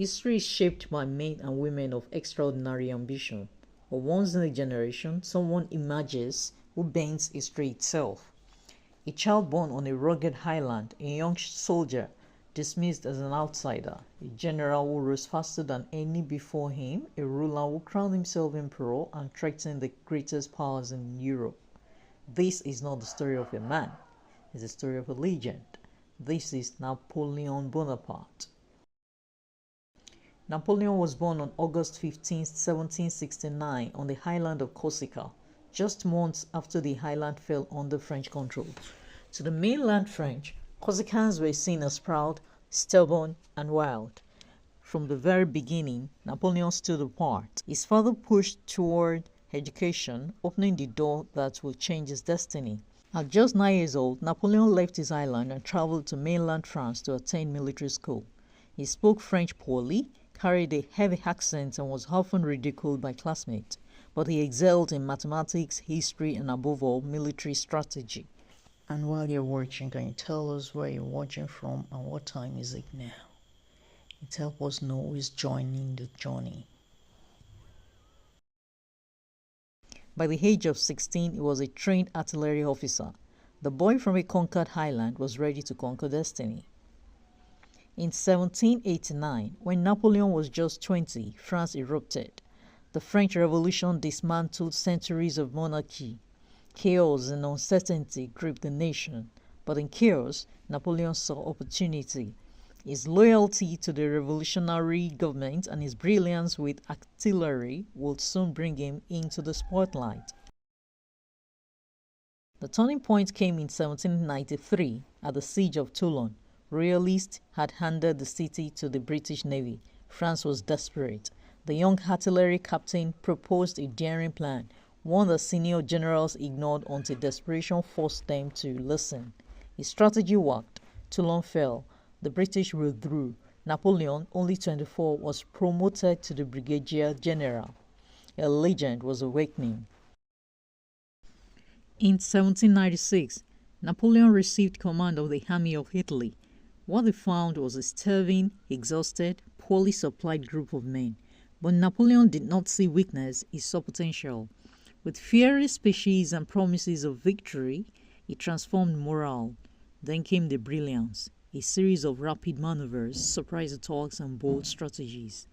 History is shaped by men and women of extraordinary ambition. But once in a generation, someone emerges who bends history itself. A child born on a rugged highland, a young soldier dismissed as an outsider, a general who rose faster than any before him, a ruler who crowned himself emperor and threatened the greatest powers in Europe. This is not the story of a man, it's the story of a legend. This is Napoleon Bonaparte. Napoleon was born on August 15, 1769 on the island of Corsica, just months after the island fell under French control. To the mainland French, Corsicans were seen as proud, stubborn, and wild. From the very beginning, Napoleon stood apart. His father pushed toward education, opening the door that would change his destiny. At just 9 years old, Napoleon left his island and traveled to mainland France to attend military school. He spoke French poorly, carried a heavy accent, and was often ridiculed by classmates, but he excelled in mathematics, history, and above all, military strategy. And while you're watching, can you tell us where you're watching from and what time is it now? It helps us know who is joining the journey. By the age of 16, he was a trained artillery officer. The boy from a conquered highland was ready to conquer destiny. In 1789, when Napoleon was just 20, France erupted. The French Revolution dismantled centuries of monarchy. Chaos and uncertainty gripped the nation, but in chaos, Napoleon saw opportunity. His loyalty to the revolutionary government and his brilliance with artillery would soon bring him into the spotlight. The turning point came in 1793 at the Siege of Toulon. Royalists had handed the city to the British Navy. France was desperate. The young artillery captain proposed a daring plan, one that senior generals ignored until desperation forced them to listen. His strategy worked. Toulon fell. The British withdrew. Napoleon, only 24, was promoted to the brigadier general. A legend was awakening. In 1796, Napoleon received command of the Army of Italy. What they found was a starving, exhausted, poorly supplied group of men. But Napoleon did not see weakness, he saw potential. With fiery speeches and promises of victory, he transformed morale. Then came the brilliance, a series of rapid maneuvers, surprise attacks, and bold strategies.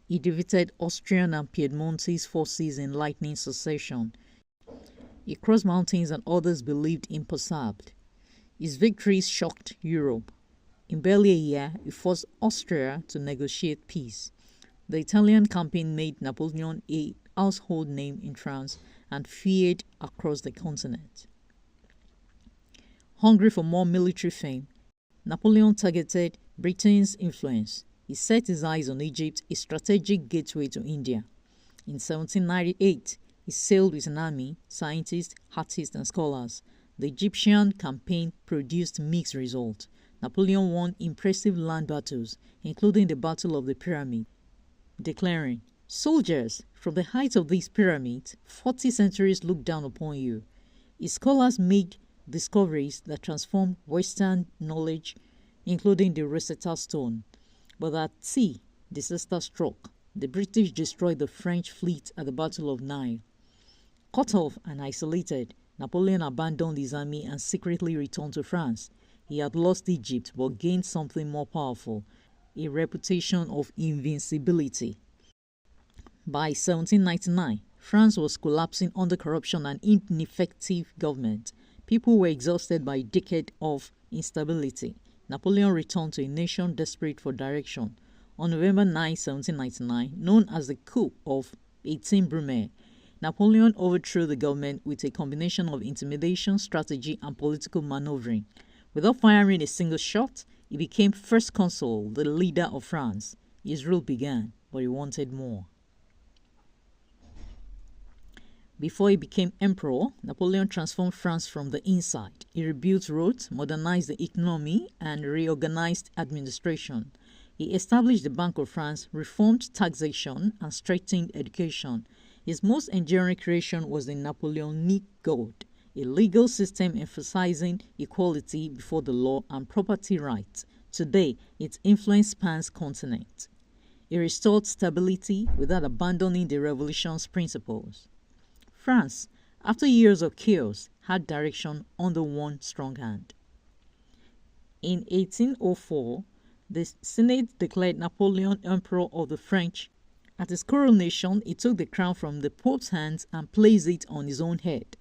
He defeated Austrian and Piedmontese forces in lightning succession. He crossed mountains and others believed impossible. His victories shocked Europe. In barely a year, he forced Austria to negotiate peace. The Italian campaign made Napoleon a household name in France and feared across the continent. Hungry for more military fame, Napoleon targeted Britain's influence. He set his eyes on Egypt, a strategic gateway to India. In 1798, he sailed with an army, scientists, artists, and scholars. The Egyptian campaign produced mixed results. Napoleon won impressive land battles, including the Battle of the Pyramid, declaring, "Soldiers, from the height of these pyramids, 40 centuries look down upon you." His scholars made discoveries that transformed Western knowledge, including the Rosetta Stone. But at sea, disaster struck. The British destroyed the French fleet at the Battle of Nile. Cut off and isolated, Napoleon abandoned his army and secretly returned to France. He had lost Egypt but gained something more powerful, a reputation of invincibility. By 1799, France was collapsing under corruption and ineffective government. People were exhausted by a decade of instability. Napoleon returned to a nation desperate for direction. On November 9, 1799, known as the coup of 18 Brumaire, Napoleon overthrew the government with a combination of intimidation, strategy, and political maneuvering. Without firing a single shot, he became first consul, the leader of France. His rule began, but he wanted more. Before he became emperor, Napoleon transformed France from the inside. He rebuilt roads, modernized the economy, and reorganized administration. He established the Bank of France, reformed taxation, and strengthened education. His most enduring creation was the Napoleonic Code, a legal system emphasizing equality before the law and property rights. Today, its influence spans continents. It restored stability without abandoning the revolution's principles. France, after years of chaos, had direction under one strong hand. In 1804, the Senate declared Napoleon Emperor of the French. At his coronation, he took the crown from the Pope's hands and placed it on his own head.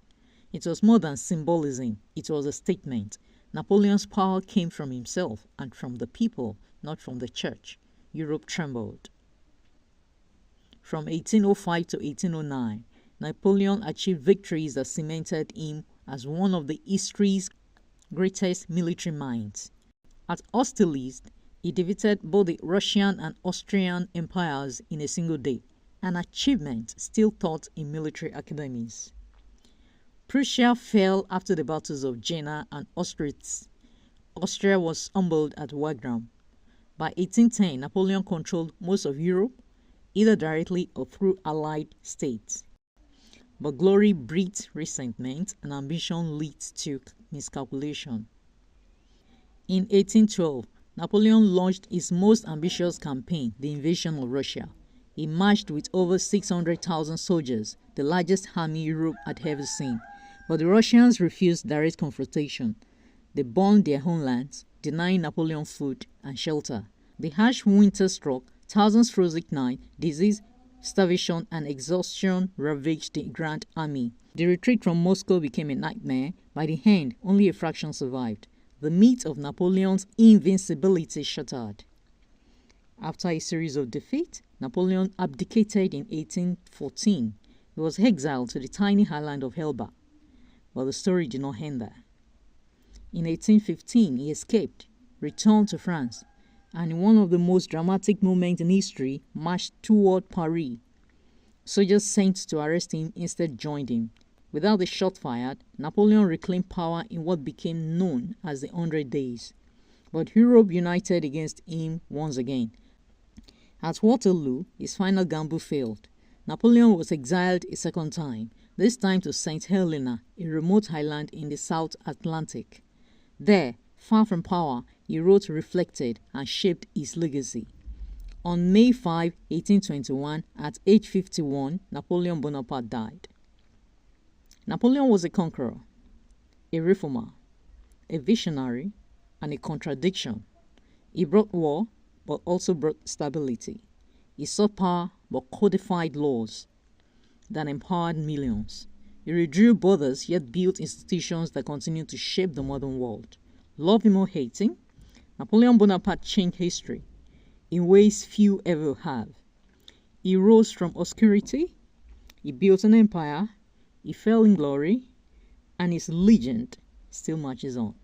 It was more than symbolism, it was a statement. Napoleon's power came from himself and from the people, not from the church. Europe trembled. From 1805 to 1809, Napoleon achieved victories that cemented him as one of the history's greatest military minds. At Austerlitz, he defeated both the Russian and Austrian empires in a single day, an achievement still taught in military academies. Prussia fell after the battles of Jena and Austerlitz. Austria was humbled at Wagram. By 1810, Napoleon controlled most of Europe, either directly or through allied states. But glory breeds resentment and ambition leads to miscalculation. In 1812, Napoleon launched his most ambitious campaign, the invasion of Russia. He marched with over 600,000 soldiers, the largest army Europe had ever seen. But the Russians refused direct confrontation. They burned their homelands, denying Napoleon food and shelter. The harsh winter struck, thousands froze at night, disease, starvation, and exhaustion ravaged the Grand Army. The retreat from Moscow became a nightmare. By the end, only a fraction survived. The myth of Napoleon's invincibility shattered. After a series of defeats, Napoleon abdicated in 1814. He was exiled to the tiny island of Elba. But the story did not end there. In 1815, he escaped, returned to France, and in one of the most dramatic moments in history, marched toward Paris. Soldiers sent to arrest him instead joined him. Without the shot fired, Napoleon reclaimed power in what became known as the 100 Days. But Europe united against him once again. At Waterloo, his final gamble failed. Napoleon was exiled a second time, this time to St. Helena, a remote island in the South Atlantic. There, far from power, he wrote, reflected, and shaped his legacy. On May 5, 1821, at age 51, Napoleon Bonaparte died. Napoleon was a conqueror, a reformer, a visionary, and a contradiction. He brought war, but also brought stability. He sought power, but codified laws that empowered millions. He redrew borders, yet built institutions that continue to shape the modern world. Love him or hate him, Napoleon Bonaparte changed history in ways few ever have. He rose from obscurity, he built an empire, he fell in glory, and his legend still marches on.